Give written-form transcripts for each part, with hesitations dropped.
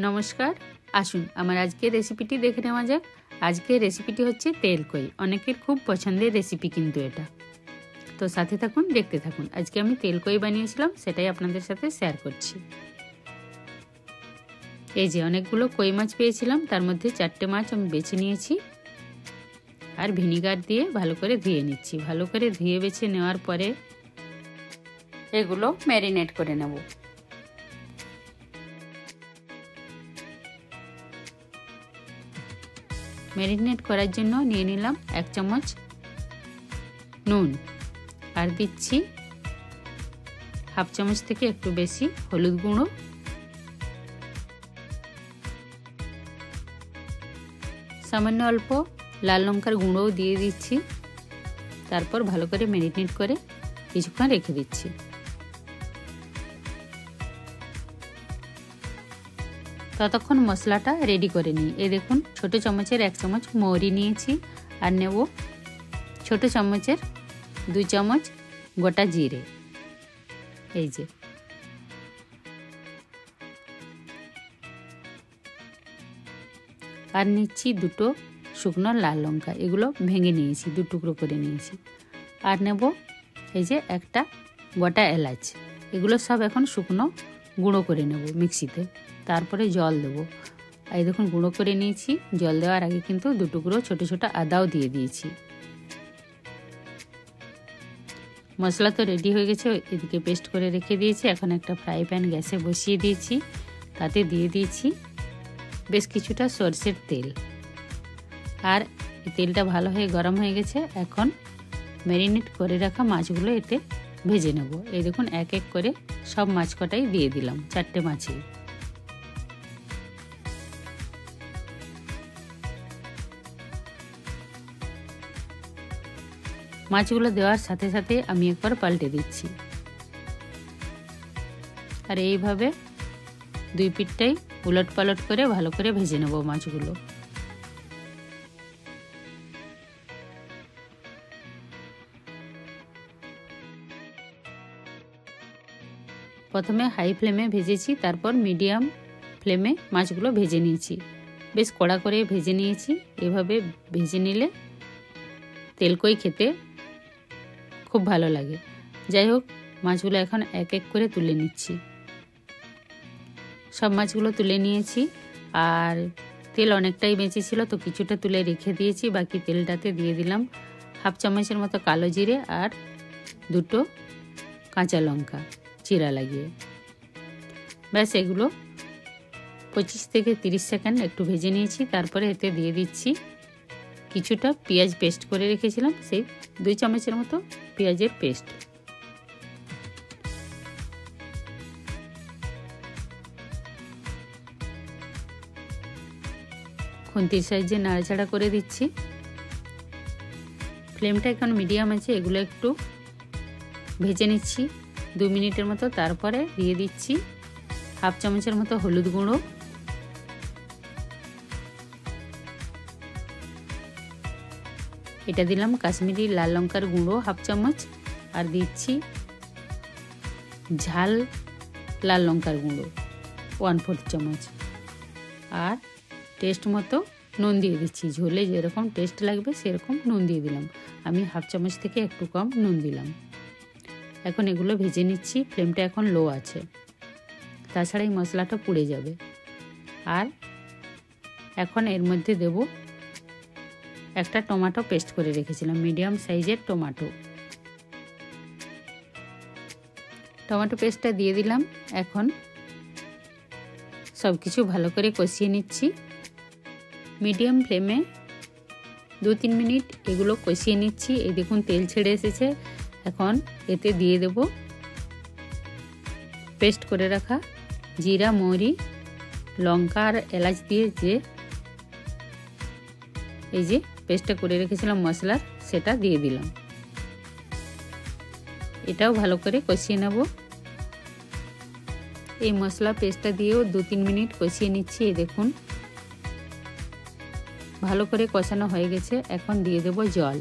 নমস্কার, আসুন আমার আজকের রেসিপিটি দেখে নেওয়া যাক। আজকের রেসিপিটি হচ্ছে তেল কই। অনেকের খুব পছন্দের রেসিপি কিন্তু এটা। তো সাথে থাকুন, দেখতে থাকুন। আজকে আমি তেল কই বানিয়েছিলাম, সেটাই আপনাদের সাথে শেয়ার করছি। এই যে অনেকগুলো কই মাছ পেয়েছিলাম, তার মধ্যে 4টে মাছ আমি বেছে নিয়েছি আর ভিনিগার দিয়ে ভালো করে ধুয়ে নিচ্ছি। ভালো করে ধুয়ে বেছে নেওয়ার পরে এগুলো ম্যারিনেট করে নেব। ম্যারিনেট করার জন্য নিয়ে নিলাম 1 চামচ নুন আর দিচ্ছি হাফ চামচ থেকে একটু বেশি হলুদ গুঁড়ো, সামান্য অল্প লাল লঙ্কার গুঁড়োও দিয়ে দিচ্ছি। তারপর ভালো করে ম্যারিনেট করে কিছুক্ষণ রেখে দিচ্ছি। ততক্ষণ মশলাটা রেডি করে নিই। এই দেখুন, ছোট চামচের 1 চামচ মৌরি নিয়েছি আর নেব ছোট চামচের 2 চামচ গোটা জিরে। এই যে আর নিচ্ছি 2টো শুকনো লাল লঙ্কা, এগুলো ভেঙে নিয়েছি, 2 টুকরো করে নিয়েছি। আর নেব এই যে একটা গোটা এলাচ। এগুলো সব এখন শুকনো গুঁড়ো করে নেব মিক্সিতে। তারপরে জল দেবো। এই দেখুন গুঁড়ো করে নিয়েছি। জল দেওয়ার আগে কিন্তু 2 টুকরো ছোট ছোট আদাও দিয়ে দিয়েছি। মশলা তো রেডি হয়ে গেছে, এদিকে পেস্ট করে রেখে দিয়েছি। এখন একটা ফ্রাই প্যান গ্যাসে বসিয়ে দিয়েছি, তাতে দিয়ে দিয়েছি বেশ কিছুটা সরষের তেল। আর তেলটা ভালো হয়ে গরম হয়ে গেছে। এখন ম্যারিনেট করে রাখা মাছগুলো এতে ভেজে নেব। এই দেখুন এক এক করে সব মাছ কটাই দিয়ে দিলাম, 4টে মাছই। মাছগুলো দেওয়ার সাথে সাথে আমি একবার পাল্টে দিচ্ছি। আর এইভাবে 2 পিঠটাই উলট পালট করে ভালো করে ভেজে নেব মাছগুলো। প্রথমে হাই ফ্লেমে ভেজেছি, তারপর মিডিয়াম ফ্লেমে মাছগুলো ভেজে নিয়েছি। বেশ কড়া করে ভেজে নিয়েছি। এভাবে ভেজে নিলে তেল কই খেতে খুব ভালো লাগে। যাই হোক, মাছগুলো এখন এক এক করে তুলে নিচ্ছি। সব মাছগুলো তুলে নিয়েছি। আর তেল অনেকটাই বেঁচে ছিল, তো কিছুটা তুলে রেখে দিয়েছি। বাকি তেলটাতে দিয়ে দিলাম হাফ চামচের মতো কালো জিরে আর 2টো কাঁচা লঙ্কা চিরা লাগিয়ে। ব্যাস এগুলো 25 থেকে 30 সেকেন্ড একটু ভেজে নিয়েছি। তারপরে এতে দিয়ে দিচ্ছি কিছুটা পেঁয়াজ পেস্ট করে রেখেছিলাম, সেই 2 চামচের মতো পেঁয়াজের পেস্ট। খুন্তির সাহায্যে নাড়াচাড়া করে দিচ্ছি। ফ্লেমটা এখন মিডিয়াম আছে। এগুলো একটু ভেজে নিচ্ছি 2 মিনিটের মতো। তারপরে দিয়ে দিচ্ছি হাফ চামচের মতো হলুদ গুঁড়ো, এটা দিলাম কাশ্মীরি লাল লঙ্কার গুঁড়ো হাফ চামচ, আর দিচ্ছি ঝাল লাল লঙ্কার গুঁড়ো 1/4 চামচ, আর টেস্ট মতো নুন দিয়ে দিচ্ছি। ঝোলে যেরকম টেস্ট লাগবে সেরকম নুন দিয়ে দিলাম। আমি হাফ চামচ থেকে একটু কম নুন দিলাম। এখন এগুলো ভেজে নিচ্ছি। ফ্লেমটা এখন লো আছে, তাছাড়া এই মশলাটা পুড়ে যাবে। আর এখন এর মধ্যে দেব একটা টমেটো পেস্ট করে রেখেছিলাম, মিডিয়াম সাইজের টমেটো। টমেটো পেস্টটা দিয়ে দিলাম। এখন সব কিছু ভালো করে কষিয়ে নিচ্ছি মিডিয়াম ফ্লেমে। 2-3 মিনিট এগুলো কষিয়ে নিচ্ছি। এই দেখুন তেল ছেড়ে এসেছে। এখন এতে দিয়ে দেব পেস্ট করে রাখা জিরা, মৌরি, লঙ্কা আর এলাচ দিয়ে যে এই যে পেস্টটা করে রেখেছিলাম মশলার, সেটা দিয়ে দিলাম। এটাও ভালো করে কষিয়ে নেব। এই মশলা পেস্টটা দিয়েও 2-3 মিনিট কষিয়ে নিচ্ছি। এই দেখুন ভালো করে কষানো হয়ে গেছে। এখন দিয়ে দেব জল।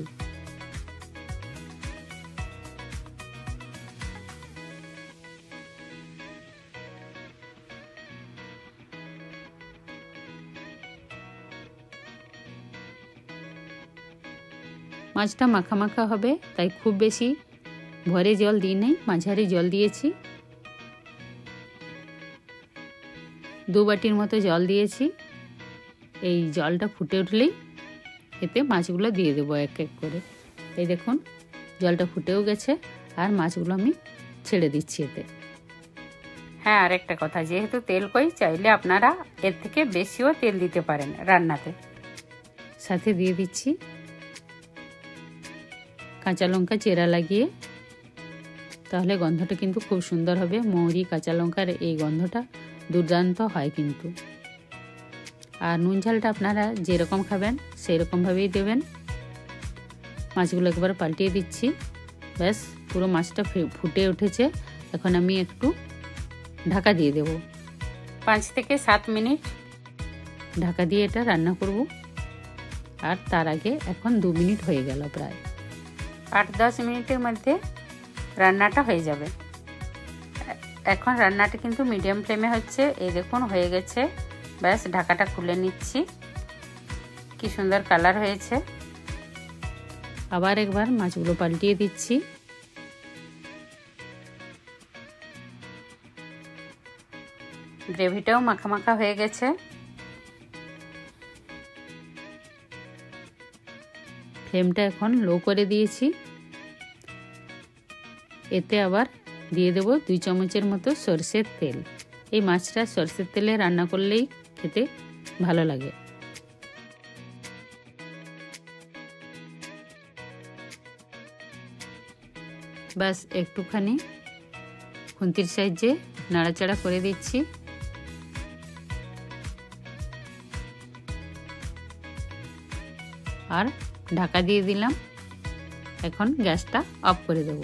মাছটা মাখা মাখা হবে, তাই খুব বেশি ভরে জল দিই নাই, মাঝারি জল দিয়েছি। 2 বাটির মতো জল দিয়েছি। এই জলটা ফুটে উঠলেই এতে মাছগুলো দিয়ে দেবো এক এক করে। এই দেখুন জলটা ফুটেও গেছে, আর মাছগুলো আমি ছেড়ে দিচ্ছি এতে। হ্যাঁ, আর একটা কথা, যেহেতু তেল কই, চাইলে আপনারা এর থেকে বেশিও তেল দিতে পারেন রান্নাতে। সাথে দিয়ে দিচ্ছি কাঁচা লঙ্কা চেরা লাগিয়ে, তাহলে গন্ধটা কিন্তু খুব সুন্দর হবে। মৌরি কাঁচা লঙ্কার এই গন্ধটা দুর্দান্ত হয় কিন্তু। আর নুন ঝালটা আপনারা যেরকম খাবেন সেই রকমভাবেই দেবেন। মাছগুলো একবার পাল্টিয়ে দিচ্ছি। ব্যাস, পুরো মাছটা ফুটে উঠেছে। এখন আমি একটু ঢাকা দিয়ে দেব। 5 থেকে 7 মিনিট ঢাকা দিয়ে এটা রান্না করব। আর তার আগে এখন 2 মিনিট হয়ে গেল, প্রায় 8-10 মিনিটের মধ্যে রান্নাটা হয়ে যাবে। এখন রান্নাটা কিন্তু মিডিয়াম ফ্লেমে হচ্ছে। এই দেখুন হয়ে গেছে। ব্যাস, ঢাকাটা খুলে নিচ্ছি। কি সুন্দর কালার হয়েছে। আবার একবার মাছগুলো পাল্টিয়ে দিচ্ছি। গ্রেভিটাও মাখা মাখা হয়ে গেছে। ফ্লেমটা এখন লো করে দিয়েছি। এতে আবার দিয়ে দেব 2 চামচের মতো সরষের তেল। এই মাছটা সরষের তেলে রান্না করলেই খেতে ভালো লাগে। ব্যাস, একটুখানি খুন্তির সাহায্যে নাড়াচাড়া করে দিচ্ছি। আর ঢাকা দিয়ে দিলাম। এখন গ্যাসটা অফ করে দেব।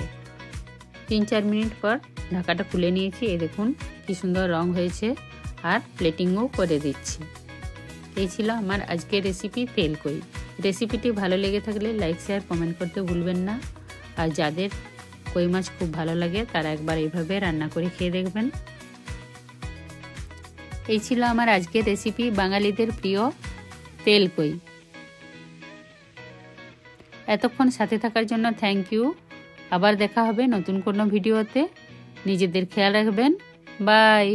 3-4 মিনিট পর ঢাকাটা খুলে নিয়েছি। এই দেখুন কি সুন্দর রং হয়েছে। আর প্লেটিংও করে দিচ্ছি। এই ছিল আমার আজকের রেসিপি তেল কই। রেসিপিটি ভালো লেগে থাকলে লাইক, শেয়ার, কমেন্ট করতে ভুলবেন না। আর যাদের কই মাছ খুব ভালো লাগে তারা একবার এইভাবে রান্না করে খেয়ে দেখবেন। এই ছিল আমার আজকের রেসিপি, বাঙালিদের প্রিয় তেল কই। এতক্ষণ সাথে থাকার জন্য থ্যাংক ইউ। আবার দেখা হবে নতুন কোনো ভিডিওতে। নিজেদের খেয়াল রাখবেন। বাই।